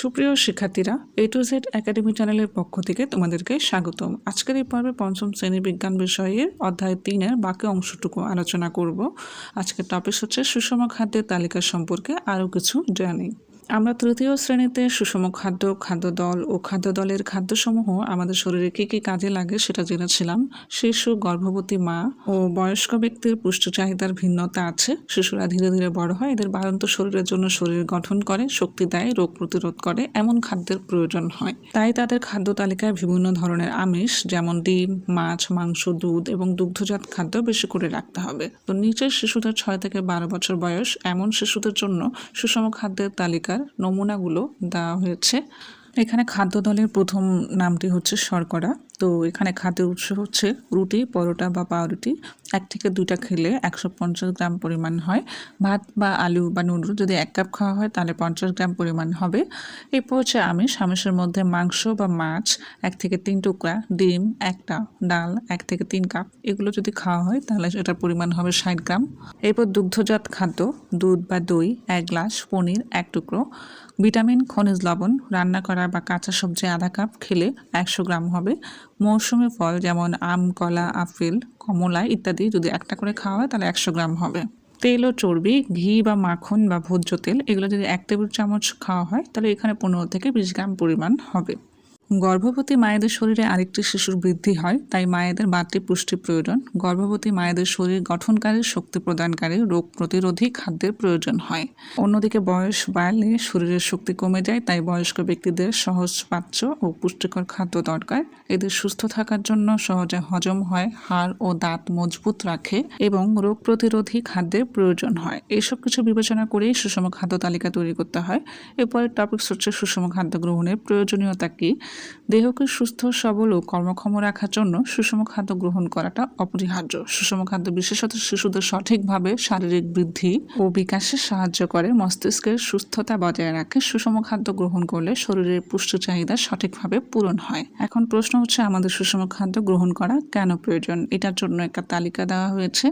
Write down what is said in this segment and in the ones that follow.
সুপ্রিয় শিক্ষার্থীরা, এ to Z academy চ্যানেলের পক্ষ থেকে তোমাদেরকে স্বাগতম। আজকের এই পর্বে পঞ্চম শ্রেণী বিজ্ঞান বিষয়ের অধ্যায় 3-এর বাকি অংশটুকু আলোচনা করব। আজকের টপিক হচ্ছে সুষম খাদ্যের তালিকা সম্পর্কে আরও কিছু জানি। আমরা তৃতীয় শ্রেণীতে সুষম খাদ্য, খাদ্যদল ও খাদ্যদলের খাদ্যসমূহ আমাদের শরীরে কী কী কাজে লাগে সেটা জেনেছিলাম। শিশু, গর্ভবতী মা ও বয়স্ক ব্যক্তির পুষ্টি চাহিদার ভিন্নতা আছে। শিশুরা ধীরে ধীরে বড় হয়, এদের বাড়ন্ত শরীরের জন্য শরীর গঠন করে, শক্তি দেয়, রোগ প্রতিরোধ করে, এমন খাদ্যের প্রয়োজন হয়। তাই তাদের খাদ্য তালিকায় বিভিন্ন ধরনের আমিষ যেমন ডিম, মাছ, মাংস, দুধ এবং দুগ্ধজাত খাদ্য বেশি করে রাখতে হবে। তো নিচের শিশুদের 6 থেকে 12 বছর বয়স এমন শিশুদের জন্য সুষম খাদ্যের তালিকার নমুনাগুলো দেওয়া হয়েছে। এখানে খাদ্য দলের প্রথম নামটি হচ্ছে শর্করা। তো এখানে খাদ্যের উৎস হচ্ছে রুটি, পরোটা বা পাউরুটি। 1 থেকে 2টা খেলে 150 গ্রাম পরিমাণ হয়। ভাত বা আলু বা নুডল যদি 1 কাপ খাওয়া হয় তাহলে 50 গ্রাম পরিমাণ হবে। এরপর হচ্ছে আমিষ। আমিষের মধ্যে মাংস বা মাছ 1 থেকে 3 টুকরা, ডিম 1টা, ডাল 1 থেকে 3 কাপ, এগুলো যদি খাওয়া হয় তাহলে এটার পরিমাণ হবে 60 গ্রাম। এরপর দুগ্ধজাত খাদ্য, দুধ বা দই 1 গ্লাস, পনির 1 টুকরো, ভিটামিন, খনিজ লবণ, রান্না করা বা কাঁচা সবজি আধা কাপ খেলে 100 গ্রাম হবে। মৌসুমী ফল যেমন আম, কলা, আপেল, কমলা ইত্যাদি যদি 1টা করে খাওয়া হয় তাহলে 100 গ্রাম হবে। তেল ও চর্বি, ঘি বা মাখন বা ভোজ্য তেল, এগুলো যদি 1 টেবিল চামচ খাওয়া হয় তাহলে এখানে 15 থেকে 20 গ্রাম পরিমাণ হবে। গর্ভবতী মায়েদের শরীরে আরেকটি শিশুর বৃদ্ধি হয়, তাই মায়েদের বাড়তি পুষ্টি প্রয়োজন। গর্ভবতী মায়েদের শরীর গঠনকারী, শক্তি প্রদানকারী, রোগ প্রতিরোধী খাদ্যের প্রয়োজন হয়। অন্যদিকে বয়স বাড়লে শরীরের শক্তি কমে যায়, তাই বয়স্ক ব্যক্তিদের সহজপাচ্য ও পুষ্টিকর খাদ্য দরকার। এদের সুস্থ থাকার জন্য সহজে হজম হয়, হাড় ও দাঁত মজবুত রাখে এবং রোগ প্রতিরোধী খাদ্যের প্রয়োজন হয়। এসব কিছু বিবেচনা করেই সুষম খাদ্য তালিকা তৈরি করতে হয়। এরপরের টপিক হচ্ছে সুষম খাদ্য গ্রহণের প্রয়োজনীয়তা কী। দেহকে সুস্থ, সবল ও কর্মক্ষম রাখার জন্য সুষম খাদ্য গ্রহণ করাটা অপরিহার্য। সুষম খাদ্য বিশেষত শিশুদের সঠিকভাবে শারীরিক বৃদ্ধি ও বিকাশে সাহায্য করে, মস্তিষ্কের সুস্থতা বজায় রাখে। সুষম খাদ্য গ্রহণ করলে শরীরের পুষ্টি চাহিদা সঠিকভাবে পূরণ হয়। এখন প্রশ্ন হচ্ছে আমাদের সুষম খাদ্য গ্রহণ করা কেন প্রয়োজন? এটার জন্য একটা তালিকা দেওয়া হয়েছে।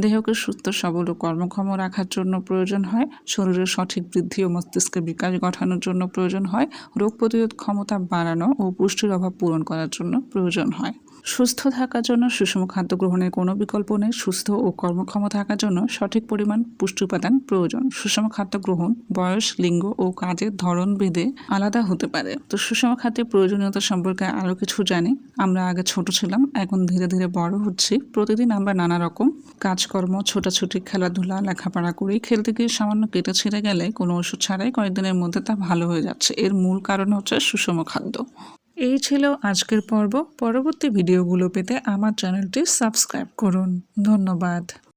দেহকে সুস্থ, সবল ও কর্মক্ষম রাখার জন্য প্রয়োজন হয়, শরীরের সঠিক বৃদ্ধি ও মস্তিষ্কের বিকাশ ঘটানোর জন্য প্রয়োজন হয়, রোগ প্রতিরোধ ক্ষমতা বাড়ানো ও পুষ্টির অভাব পূরণ করার জন্য প্রয়োজন হয়। সুস্থ থাকার জন্য সুষম খাদ্য গ্রহণের কোনো বিকল্প নেই। সুস্থ ও কর্মক্ষম থাকার জন্য সঠিক পরিমাণ পুষ্টি উপাদান প্রয়োজন। সুষম খাদ্য গ্রহণ বয়স, লিঙ্গ ও কাজের ধরন ভেদে আলাদা হতে পারে। তো সুষম খাদ্যের প্রয়োজনীয়তা সম্পর্কে আরও কিছু জানি। আমরা আগে ছোট ছিলাম, এখন ধীরে ধীরে বড় হচ্ছি। প্রতিদিন আমরা নানা রকম কাজকর্ম, ছোটাছুটি, খেলাধুলা, লেখাপড়া করি। খেলতে গিয়ে সামান্য কেটে ছিঁড়ে গেলে কোনো ওষুধ ছাড়াই কয়েকদিনের মধ্যে তা ভালো হয়ে যাচ্ছে। এর মূল কারণ হচ্ছে সুষম খাদ্য। এই ছিল আজকের পর্ব। পরবর্তী ভিডিওগুলো পেতে আমার চ্যানেলটি সাবস্ক্রাইব করুন। ধন্যবাদ।